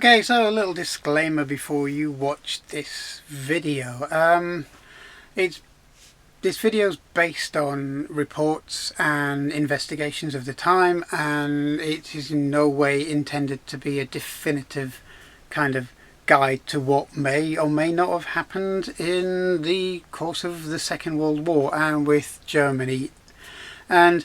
Okay, so a little disclaimer before you watch this video. This video is based on reports and investigations of the time, and it is in no way intended to be a definitive kind of guide to what may or may not have happened in the course of the Second World War and with Germany. And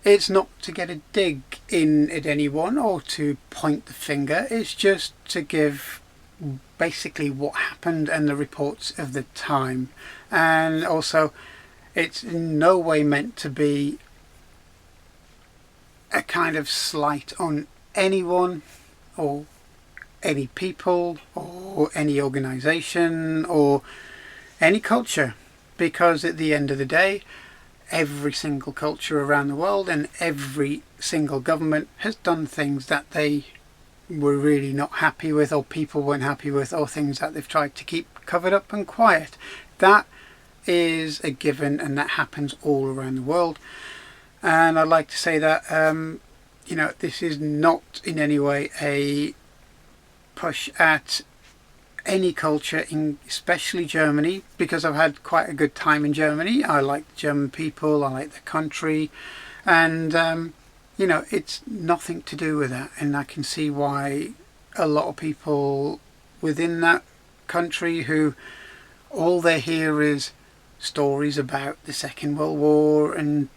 it's not to get a dig in at anyone or to point the finger, it's just to give basically what happened and the reports of the time. And also, it's in no way meant to be a kind of slight on anyone or any people or any organisation or any culture, because at the end of the day, every single culture around the world and every single government has done things that they were really not happy with, or people weren't happy with, or things that they've tried to keep covered up and quiet. That is a given, and that happens all around the world. And I'd like to say that you know, this is not in any way a push at any culture, especially Germany, because I've had quite a good time in Germany. I like the German people, I like the country, and you know, it's nothing to do with that. And I can see why a lot of people within that country who all they hear is stories about the Second World War and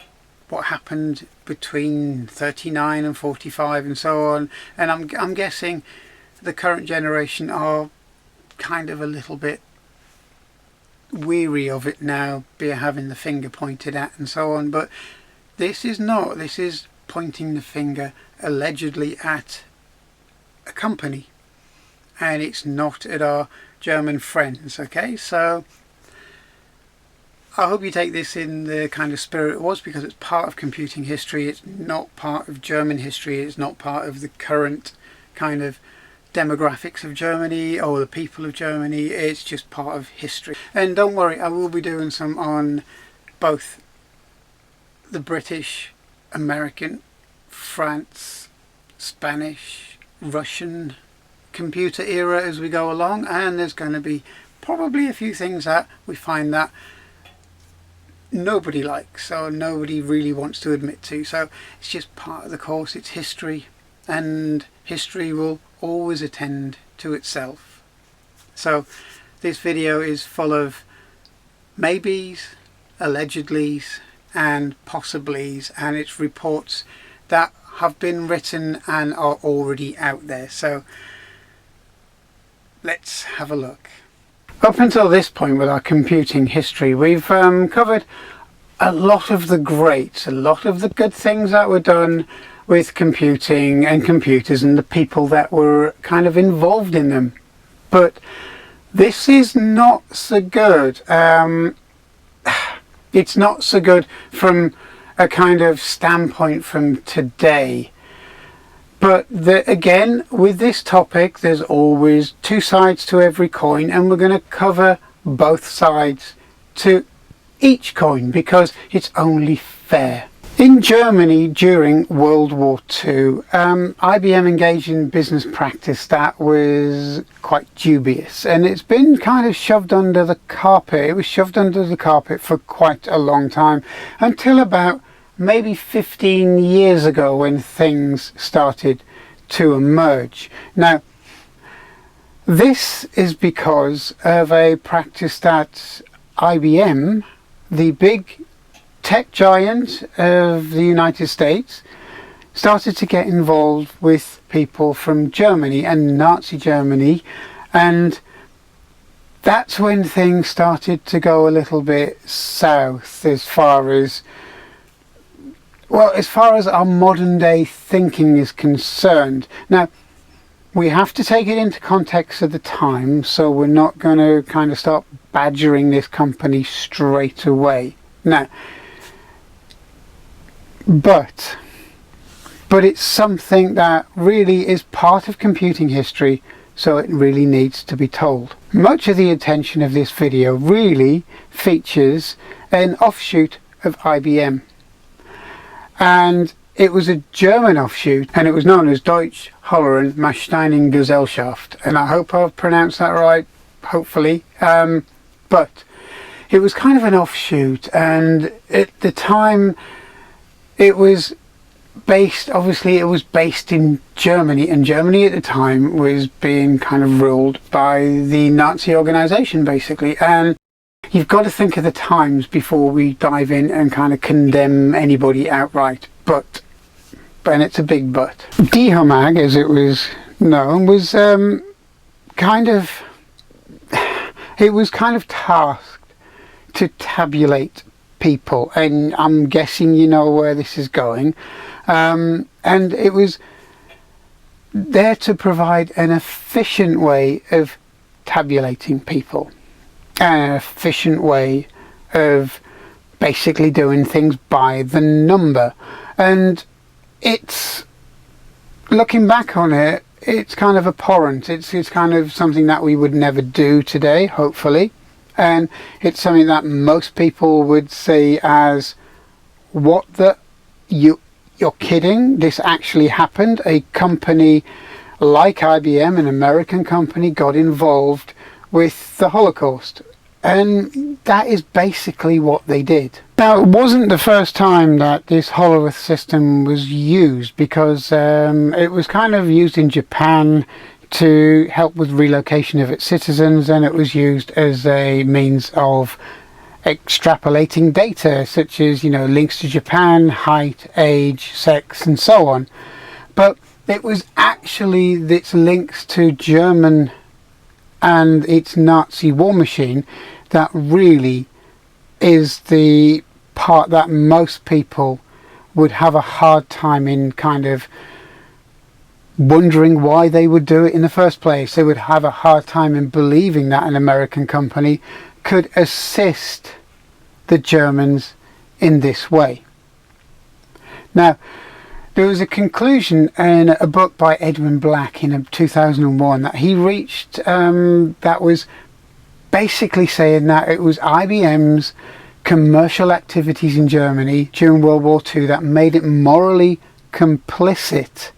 what happened between 39 and 45 and so on, and I'm guessing the current generation are kind of a little bit weary of it now, be having the finger pointed at and so on. But this is not, this is pointing the finger allegedly at a company, and it's not at our German friends. Okay, so I hope you take this in the kind of spirit it was, because it's part of computing history. It's not part of German history. It's not part of the current kind of demographics of Germany or the people of Germany. It's just part of history. And don't worry, I will be doing some on both the British, American, France, Spanish, Russian computer era as we go along, and there's going to be probably a few things that we find that nobody likes or nobody really wants to admit to. So it's just part of the course. It's history, and history will always attend to itself. So this video is full of maybes, allegedlys and possiblys, and it's reports that have been written and are already out there. So let's have a look. Up until this point with our computing history, we've covered a lot of the greats, a lot of the good things that were done with computing and computers and the people that were kind of involved in them. But this is not so good. It's not so good from a kind of standpoint from today. But again, with this topic, there's always two sides to every coin, and we're going to cover both sides to each coin because it's only fair. In Germany during World War II, IBM engaged in business practice that was quite dubious, and it's been kind of shoved under the carpet. It was shoved under the carpet for quite a long time, until about maybe 15 years ago when things started to emerge. Now, this is because of a practice that IBM, the big tech giant of the United States, started to get involved with people from Germany and Nazi Germany, and that's when things started to go a little bit south as far as, well, as far as our modern day thinking is concerned. Now, we have to take it into context of the time, so we're not going to kind of start badgering this company straight away. Now, but it's something that really is part of computing history, so it really needs to be told. Much of the attention of this video really features an offshoot of IBM, and it was a German offshoot, and it was known as Deutsch Hollerand Maschinengesellschaft, and I hope I've pronounced that right, hopefully. But it was kind of an offshoot, and at the time it was based in Germany, and Germany at the time was being kind of ruled by the Nazi organization, basically. And you've got to think of the times before we dive in and kind of condemn anybody outright. But, and it's a big but, Die Mag, as it was known, was kind of tasked to tabulate people, and I'm guessing you know where this is going. And it was there to provide an efficient way of tabulating people, an efficient way of basically doing things by the number. And it's, looking back on it, it's kind of abhorrent. It's kind of something that we would never do today, hopefully. And it's something that most people would say as, what the, you're kidding, this actually happened. A company like IBM, an American company, got involved with the Holocaust. And that is basically what they did. Now, it wasn't the first time that this Hollerith system was used, because it was kind of used in Japan to help with relocation of its citizens, and it was used as a means of extrapolating data, such as, links to Japan, height, age, sex, and so on. But it was actually its links to German and its Nazi war machine that really is the part that most people would have a hard time in kind of wondering why they would do it in the first place. They would have a hard time in believing that an American company could assist the Germans in this way. Now, there was a conclusion in a book by Edwin Black in 2001 that he reached that was basically saying that it was IBM's commercial activities in Germany during World War II that made it morally complicit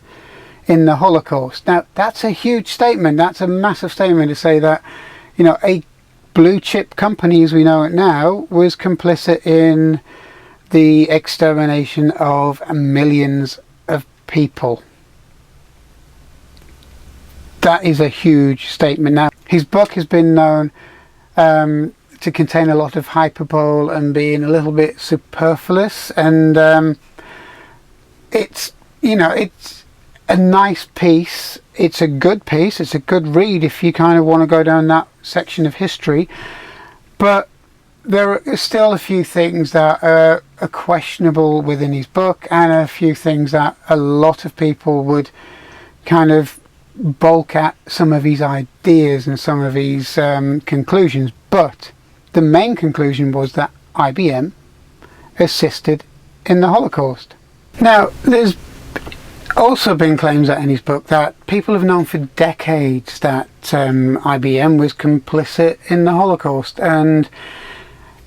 in the Holocaust. Now, that's a huge statement. That's a massive statement to say that, a blue chip company as we know it now was complicit in the extermination of millions of people. That is a huge statement. Now, his book has been known to contain a lot of hyperbole and being a little bit superfluous, and it's a nice piece. It's a good piece. It's a good read if you kind of want to go down that section of history. But there are still a few things that are questionable within his book, and a few things that a lot of people would kind of balk at some of his ideas and some of his conclusions. But the main conclusion was that IBM assisted in the Holocaust. Now, there's also been claims that in his book that people have known for decades that IBM was complicit in the Holocaust, and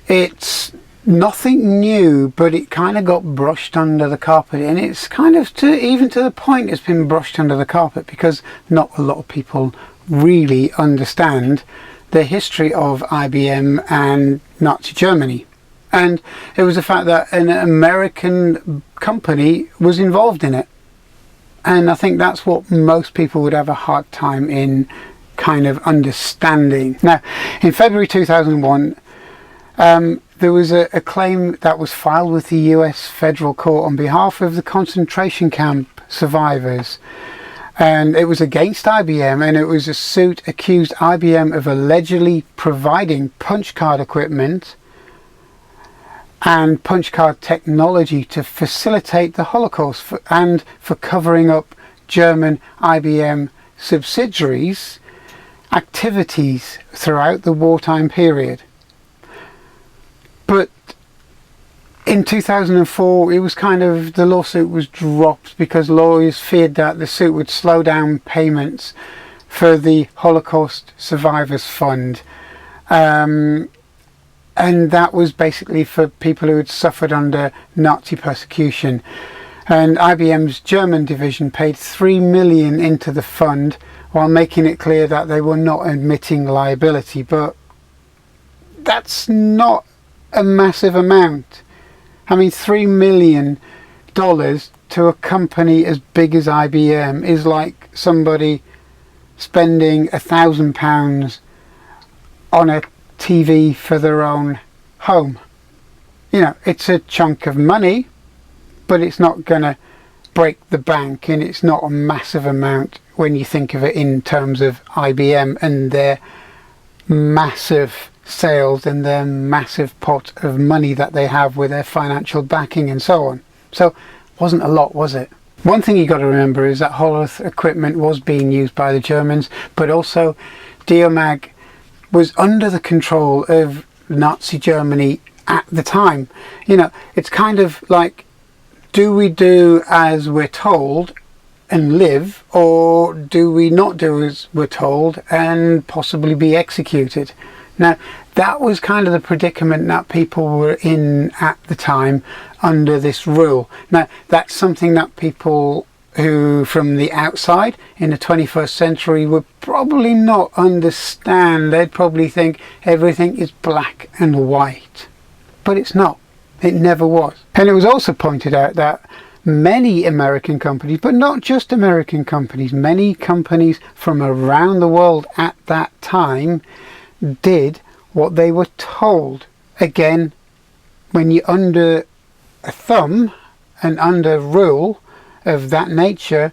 it's nothing new, but it kind of got brushed under the carpet, and it's kind of even to the point it's been brushed under the carpet because not a lot of people really understand the history of IBM and Nazi Germany. And it was the fact that an American company was involved in it. And I think that's what most people would have a hard time in kind of understanding. Now, in February 2001, there was a claim that was filed with the US federal court on behalf of the concentration camp survivors. And it was against IBM, and it was a suit accused IBM of allegedly providing punch card equipment and punch card technology to facilitate the Holocaust and for covering up German IBM subsidiaries' activities throughout the wartime period. But in 2004, it was the lawsuit was dropped because lawyers feared that the suit would slow down payments for the Holocaust Survivors Fund. And that was basically for people who had suffered under Nazi persecution. And IBM's German division paid 3 million into the fund while making it clear that they were not admitting liability. But that's not a massive amount. I mean, $3 million to a company as big as IBM is like somebody spending £1,000 on a TV for their own home. You know, it's a chunk of money, but it's not going to break the bank, and it's not a massive amount when you think of it in terms of IBM and their massive sales and their massive pot of money that they have with their financial backing and so on. So wasn't a lot, was it? One thing you got to remember is that Hollerith equipment was being used by the Germans, but also Diomag was under the control of Nazi Germany at the time. You know, it's kind of like, do we do as we're told and live, or do we not do as we're told and possibly be executed? Now, that was kind of the predicament that people were in at the time under this rule. Now, that's something that people who from the outside in the 21st century would probably not understand. They'd probably think everything is black and white. But it's not. It never was. And it was also pointed out that many American companies, but not just American companies, many companies from around the world at that time did what they were told. Again, when you're under a thumb and under rule of that nature,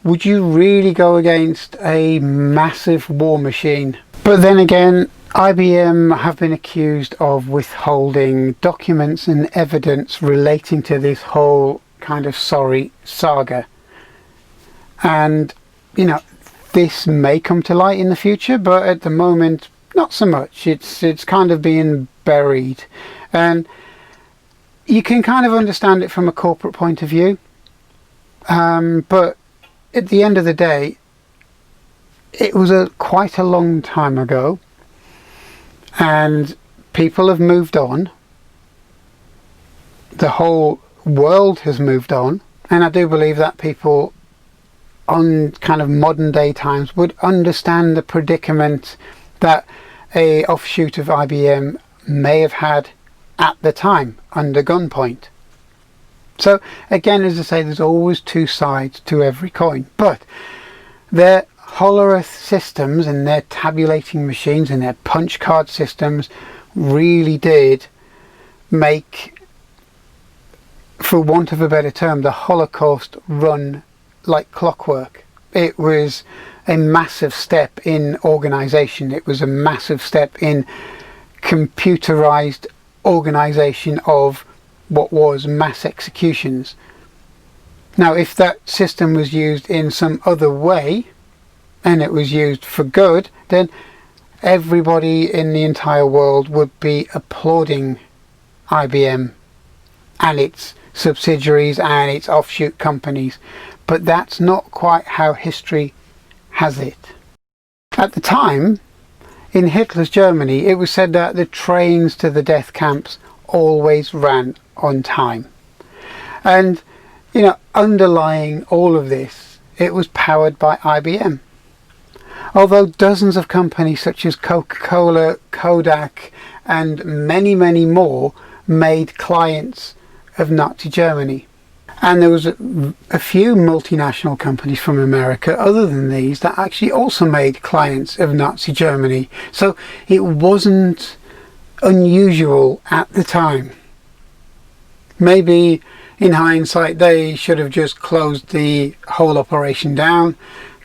would you really go against a massive war machine? But then again, IBM have been accused of withholding documents and evidence relating to this whole kind of sorry saga. And, you know, this may come to light in the future, but at the moment, not so much. It's kind of being buried. And you can kind of understand it from a corporate point of view. But at the end of the day, it was quite a long time ago. And people have moved on. The whole world has moved on. And I do believe that people on kind of modern day times would understand the predicament that a offshoot of IBM may have had at the time under gunpoint. So again, as I say, there's always two sides to every coin. But their Hollerith systems and their tabulating machines and their punch card systems really did make, for want of a better term, the Holocaust run like clockwork. It was a massive step in organization. It was a massive step in computerized organization of what was mass executions. Now, if that system was used in some other way, and it was used for good, then everybody in the entire world would be applauding IBM and its subsidiaries and its offshoot companies. But that's not quite how history has it. At the time, in Hitler's Germany, it was said that the trains to the death camps always ran on time. And, you know, underlying all of this, it was powered by IBM. Although dozens of companies such as Coca-Cola, Kodak, and many, many more made clients of Nazi Germany. And there was a few multinational companies from America, other than these, that actually also made clients of Nazi Germany. So it wasn't unusual at the time. Maybe in hindsight they should have just closed the whole operation down,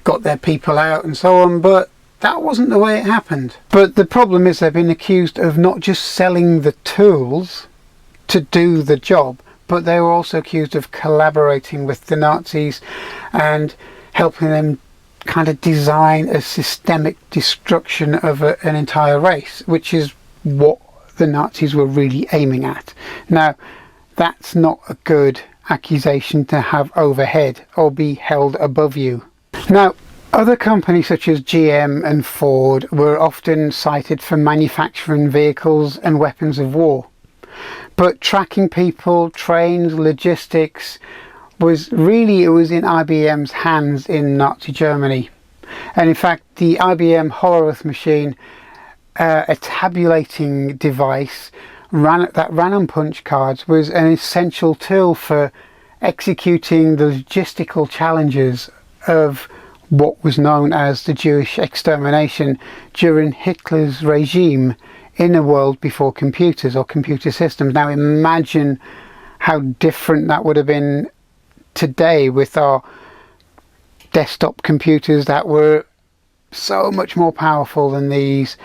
got their people out and so on, but that wasn't the way it happened. But the problem is they've been accused of not just selling the tools to do the job, but they were also accused of collaborating with the Nazis and helping them kind of design a systemic destruction of an entire race, which is what the Nazis were really aiming at. Now, that's not a good accusation to have overhead or be held above you. Now, other companies such as GM and Ford were often cited for manufacturing vehicles and weapons of war. But tracking people, trains, logistics was really, it was in IBM's hands in Nazi Germany. And in fact, the IBM Hollerith machine, a tabulating device that ran on punch cards, was an essential tool for executing the logistical challenges of what was known as the Jewish extermination during Hitler's regime in a world before computers or computer systems. Now imagine how different that would have been today with our desktop computers that were so much more powerful than these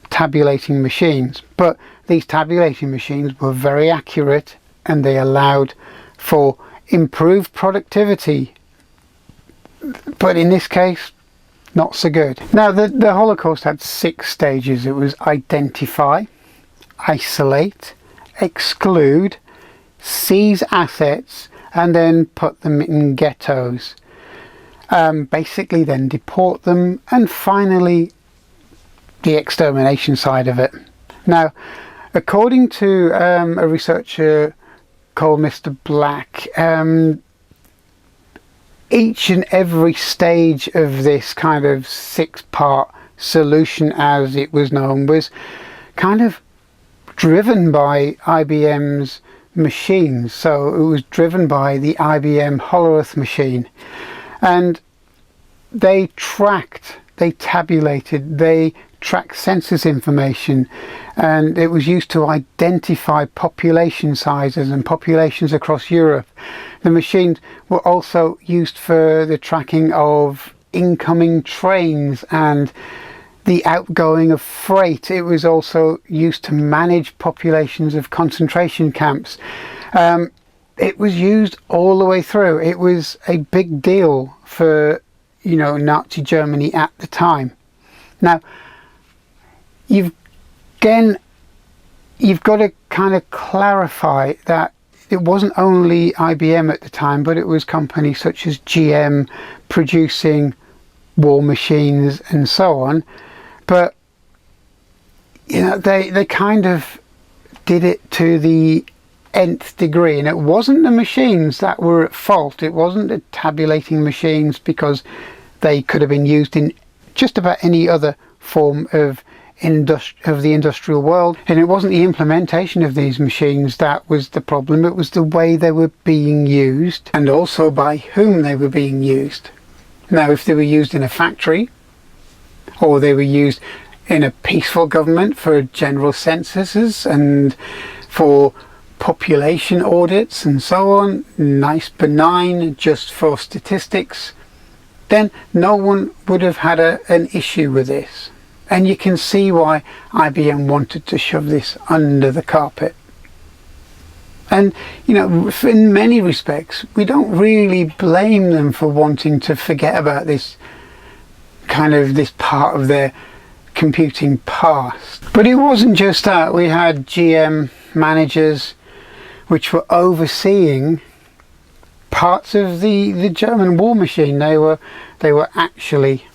tabulating machines. But these tabulating machines were very accurate, and they allowed for improved productivity. But in this case, not so good. Now, the Holocaust had 6 stages. It was identify, isolate, exclude, seize assets, and then put them in ghettos. Basically then deport them, and finally the extermination side of it. Now, according to a researcher called Mr. Black, each and every stage of this kind of 6-part solution, as it was known, was kind of driven by IBM's machines. So it was driven by the IBM Hollerith machine, and they tracked, they tabulated, they tracked census information, and it was used to identify population sizes and populations across Europe. The machines were also used for the tracking of incoming trains and the outgoing of freight. It was also used to manage populations of concentration camps. It was used all the way through. It was a big deal for, you know, Nazi Germany at the time. Now, you've got to kind of clarify that it wasn't only IBM at the time, but it was companies such as GM producing war machines and so on. But, you know, they kind of did it to the nth degree, and it wasn't the machines that were at fault. It wasn't the tabulating machines, because they could have been used in just about any other form of the industrial world, and it wasn't the implementation of these machines that was the problem. It was the way they were being used, and also by whom they were being used. Now, if they were used in a factory, or they were used in a peaceful government for general censuses and for population audits and so on, nice, benign, just for statistics, then no one would have had an issue with this. And you can see why IBM wanted to shove this under the carpet. And, you know, in many respects, we don't really blame them for wanting to forget about this kind of this part of their computing past. But it wasn't just that. We had GM managers which were overseeing parts of the German war machine. They were actually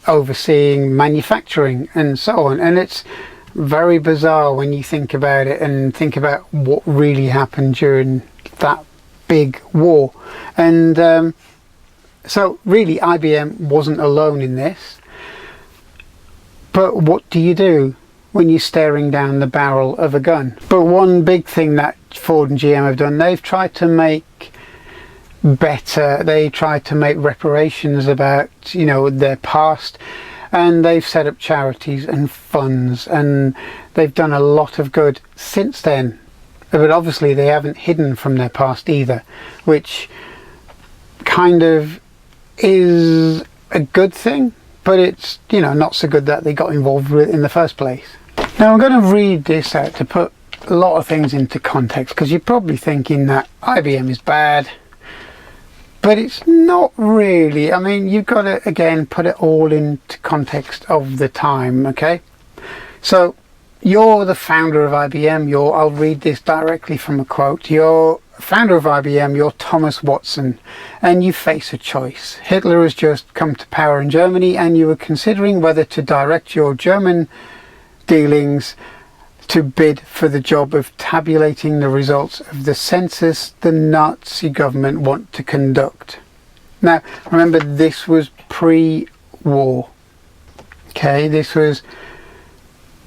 overseeing manufacturing and so on, and it's very bizarre when you think about it and think about what really happened during that big war. And so really IBM wasn't alone in this. But what do you do when you're staring down the barrel of a gun? But one big thing that Ford and GM have done, they've tried to make better. They tried to make reparations about, you know, their past, and they've set up charities and funds, and they've done a lot of good since then. But obviously they haven't hidden from their past either, which kind of is a good thing, but it's, you know, not so good that they got involved with it in the first place. Now I'm going to read this out to put a lot of things into context, because you're probably thinking that IBM is bad, but it's not really. I mean, you've got to, again, put it all into context of the time, okay? So, you're the founder of IBM. I'll read this directly from a quote. You're founder of IBM, you're Thomas Watson, and you face a choice. Hitler has just come to power in Germany, and you are considering whether to direct your German dealings to bid for the job of tabulating the results of the census the Nazi government want to conduct. Now, remember, this was pre-war. Okay, this was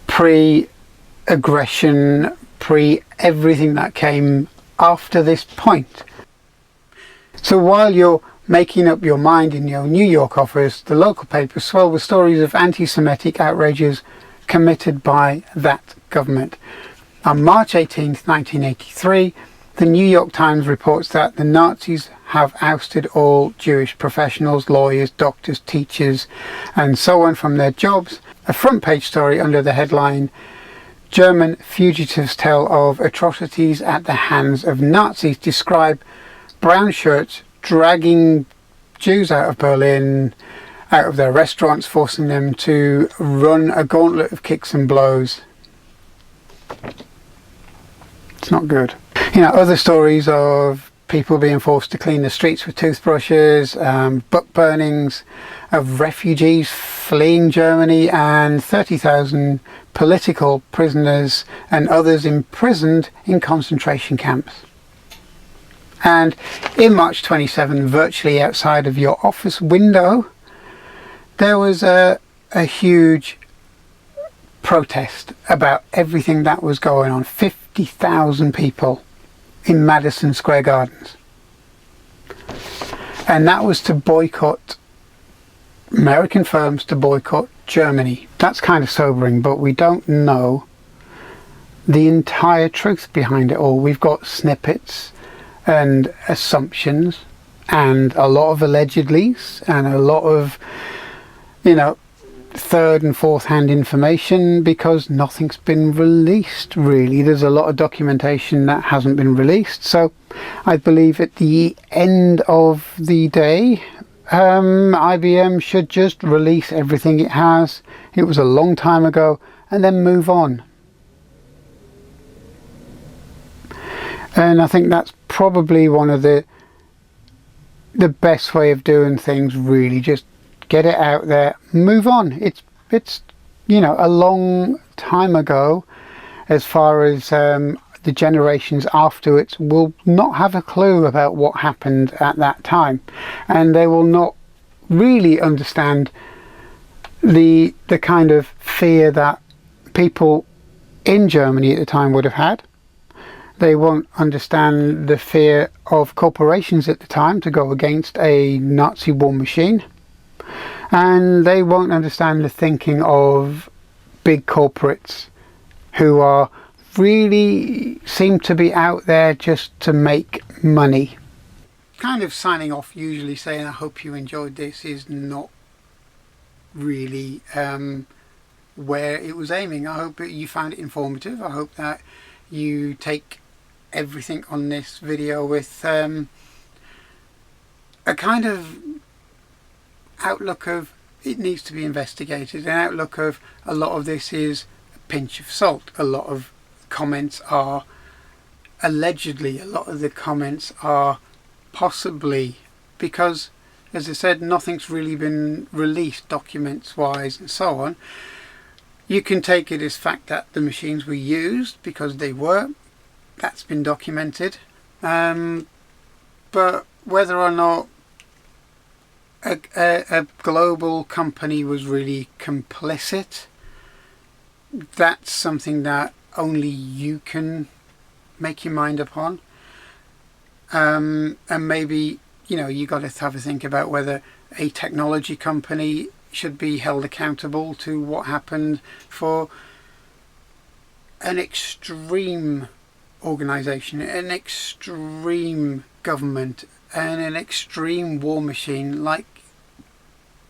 pre-aggression, pre-everything that came after this point. So while you're making up your mind in your New York office, the local papers swell with stories of anti-Semitic outrages committed by that government. On March 18th, 1983, the New York Times reports that the Nazis have ousted all Jewish professionals, lawyers, doctors, teachers, and so on from their jobs. A front page story under the headline, German fugitives tell of atrocities at the hands of Nazis, describe brown shirts dragging Jews out of Berlin, out of their restaurants, forcing them to run a gauntlet of kicks and blows. It's not good. You know, other stories of people being forced to clean the streets with toothbrushes, book burnings, of refugees fleeing Germany, and 30,000 political prisoners and others imprisoned in concentration camps. And in March 27, virtually outside of your office window, there was a huge protest about everything that was going on. 50,000 people in Madison Square Gardens. And that was to boycott American firms, to boycott Germany. That's kind of sobering, but we don't know the entire truth behind it all. We've got snippets and assumptions and a lot of allegedlys and a lot of, you know, third and fourth hand information, because nothing's been released really. There's a lot of documentation that hasn't been released. So I believe at the end of the day, IBM should just release everything it has. It was a long time ago, and then move on. And I think that's probably one of the best way of doing things, really. Just get it out there, move on. It's you know, a long time ago. As far as the generations afterwards will not have a clue about what happened at that time, and they will not really understand the kind of fear that people in Germany at the time would have had. They won't understand the fear of corporations at the time to go against a Nazi war machine. And they won't understand the thinking of big corporates who are really seem to be out there just to make money. Kind of signing off, usually saying I hope you enjoyed this, is not really where it was aiming. I hope that you found it informative. I hope that you take everything on this video with a kind of outlook of it needs to be investigated, an outlook of a lot of this is a pinch of salt. A lot of comments are allegedly, a lot of the comments are possibly, because as I said, nothing's really been released documents wise and so on. You can take it as fact that the machines were used, because they were. That's been documented. But whether or not a global company was really complicit, that's something that only you can make your mind upon. And maybe, you know, you got to have a think about whether a technology company should be held accountable to what happened for an extreme organisation, an extreme government, and an extreme war machine like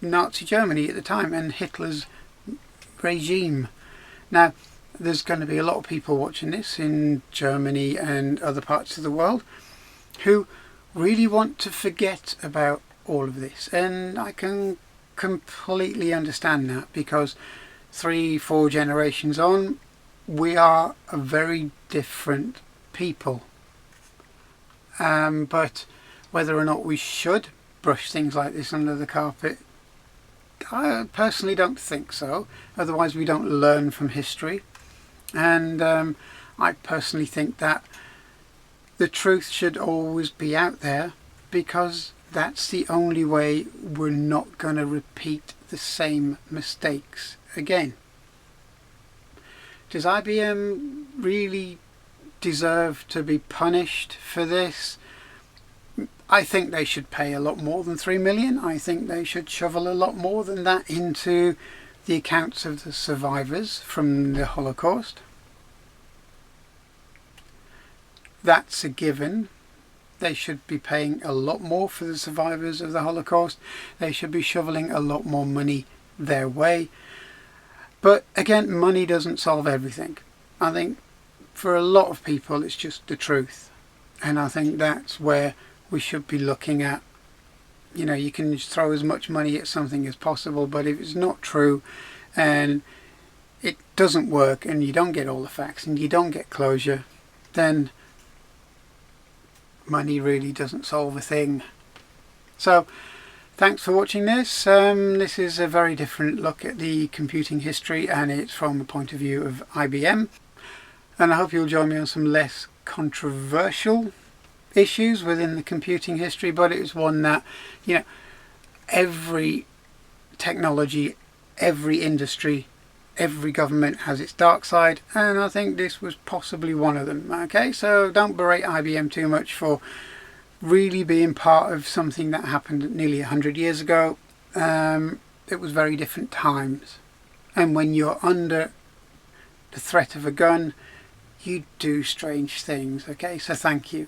Nazi Germany at the time and Hitler's regime. Now, there's going to be a lot of people watching this in Germany and other parts of the world who really want to forget about all of this, and I can completely understand that, because 3-4 generations on, we are a very different people. But whether or not we should brush things like this under the carpet, I personally don't think so. Otherwise we don't learn from history. And I personally think that the truth should always be out there, because that's the only way we're not going to repeat the same mistakes again. Does IBM really deserve to be punished for this? I think they should pay a lot more than 3 million. I think they should shovel a lot more than that into the accounts of the survivors from the Holocaust. That's a given. They should be paying a lot more for the survivors of the Holocaust. They should be shoveling a lot more money their way. But again, money doesn't solve everything. I think for a lot of people it's just the truth. And I think that's where we should be looking at. You know, you can just throw as much money at something as possible, but if it's not true and it doesn't work and you don't get all the facts and you don't get closure, then money really doesn't solve a thing. So thanks for watching this. This is a very different look at the computing history, and it's from the point of view of IBM. And I hope you'll join me on some less controversial issues within the computing history, but it was one that, you know, every technology, every industry, every government has its dark side, and I think this was possibly one of them. Okay, so don't berate IBM too much for really being part of something that happened nearly 100 years ago. It was very different times, and when you're under the threat of a gun, you do strange things. Okay, so thank you.